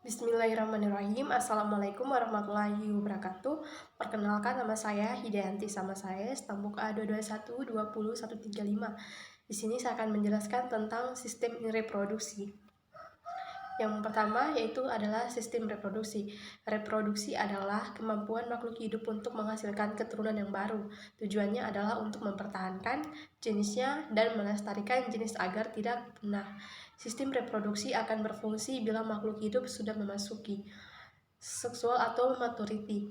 Bismillahirrahmanirrahim. Assalamualaikum warahmatullahi wabarakatuh. Perkenalkan, nama saya Hidayanti sama saya stambuk A221201135. Di sini saya akan menjelaskan tentang sistem reproduksi. Yang pertama yaitu adalah sistem reproduksi. Reproduksi adalah kemampuan makhluk hidup untuk menghasilkan keturunan yang baru. Tujuannya adalah untuk mempertahankan jenisnya dan melestarikan jenis agar tidak punah. Sistem reproduksi akan berfungsi bila makhluk hidup sudah memasuki seksual atau maturity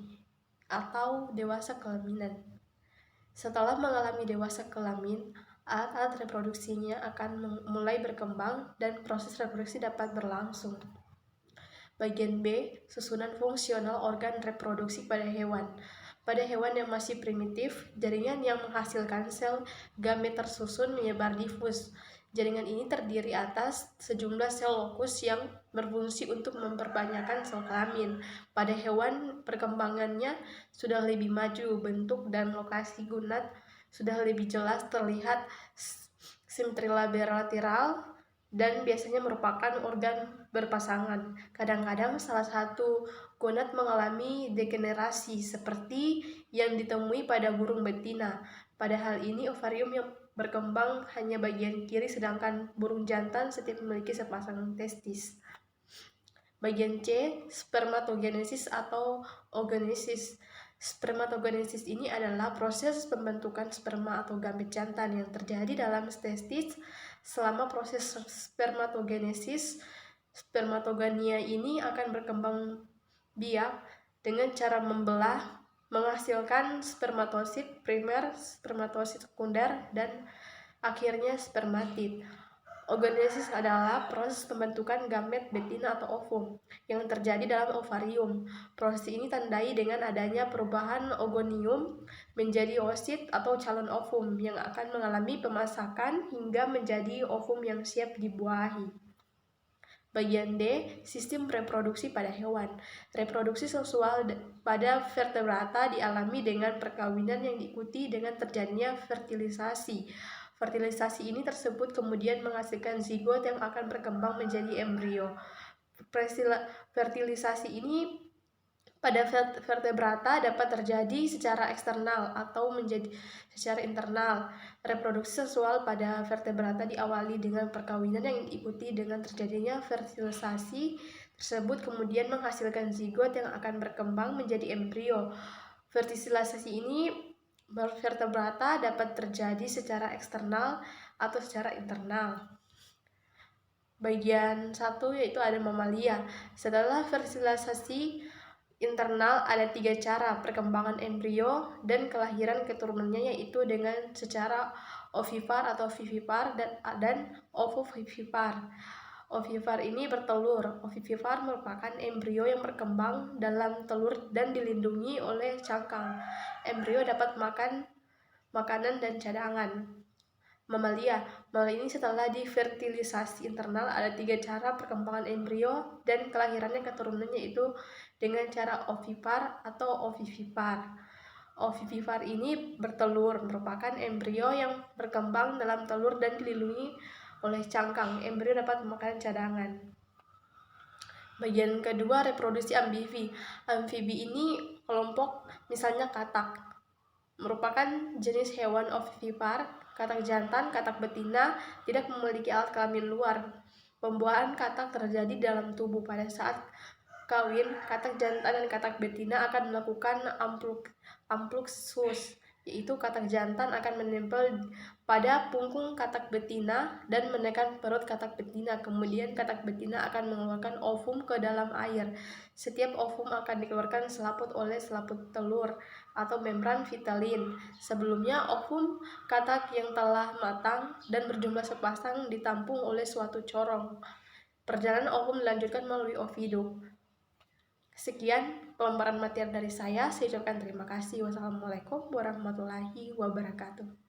atau dewasa kelaminan. Setelah mengalami dewasa kelamin, alat-alat reproduksinya akan mulai berkembang dan proses reproduksi dapat berlangsung. Bagian B, susunan fungsional organ reproduksi pada hewan. Pada hewan yang masih primitif, jaringan yang menghasilkan sel gamet tersusun menyebar difus. Jaringan ini terdiri atas sejumlah sel lokus yang berfungsi untuk memperbanyakkan sel kelamin. Pada hewan, perkembangannya sudah lebih maju, bentuk dan lokasi gonad sudah lebih jelas terlihat simtrilateral dan biasanya merupakan organ berpasangan. Kadang-kadang salah satu gonad mengalami degenerasi seperti yang ditemui pada burung betina. Pada hal ini ovarium yang berkembang hanya bagian kiri, sedangkan burung jantan setiap memiliki sepasang testis. Bagian C, spermatogenesis atau oogenesis. Spermatogenesis ini adalah proses pembentukan sperma atau gamet jantan yang terjadi dalam testis. Selama proses spermatogenesis, spermatogonia ini akan berkembang biak dengan cara membelah, menghasilkan spermatosit primer, spermatosit sekunder, dan akhirnya spermatid. Oogenesis adalah proses pembentukan gamet betina atau ovum yang terjadi dalam ovarium. Proses ini tandai dengan adanya perubahan oogonium menjadi oosit atau calon ovum yang akan mengalami pemasakan hingga menjadi ovum yang siap dibuahi. Bagian D, sistem reproduksi pada hewan. Reproduksi seksual pada vertebrata dialami dengan perkawinan yang diikuti dengan terjadinya fertilisasi. Fertilisasi ini tersebut kemudian menghasilkan zigot yang akan berkembang menjadi embrio. Fertilisasi ini pada vertebrata dapat terjadi secara eksternal atau menjadi secara internal. Reproduksi seksual pada vertebrata diawali dengan perkawinan yang diikuti dengan terjadinya fertilisasi tersebut kemudian menghasilkan zigot yang akan berkembang menjadi embrio. Fertilisasi ini vertebrata dapat terjadi secara eksternal atau secara internal. Bagian 1 yaitu ada mamalia. Setelah fertilisasi internal ada 3 cara perkembangan embrio dan kelahiran keturunannya, yaitu dengan secara ovipar atau vivipar dan ovovivipar. Ovipar ini bertelur. Ovivipar merupakan embrio yang berkembang dalam telur dan dilindungi oleh cangkang. Embrio dapat makan makanan dan cadangan. Mamalia ini setelah difertilisasi internal ada 3 cara perkembangan embrio dan kelahirannya keturunannya, yaitu dengan cara ovipar atau ovivipar. Ovivipar ini bertelur, merupakan embrio yang berkembang dalam telur dan dilindungi oleh cangkang. Embrio dapat memakan cadangan. Bagian kedua, reproduksi amfibi. Amfibi ini kelompok misalnya katak, merupakan jenis hewan ovipar. Katak jantan, katak betina tidak memiliki alat kelamin luar. Pembuahan katak terjadi dalam tubuh. Pada saat kawin, katak jantan dan katak betina akan melakukan ampluxus, yaitu katak jantan akan menempel pada punggung katak betina dan menekan perut katak betina. Kemudian katak betina akan mengeluarkan ovum ke dalam air. Setiap ovum akan dikeluarkan selaput oleh selaput telur atau membran vitelin. Sebelumnya ovum katak yang telah matang dan berjumlah sepasang ditampung oleh suatu corong. Perjalanan ovum dilanjutkan melalui ovidum. Sekian pemaparan materi dari saya ucapkan terima kasih. Wassalamualaikum warahmatullahi wabarakatuh.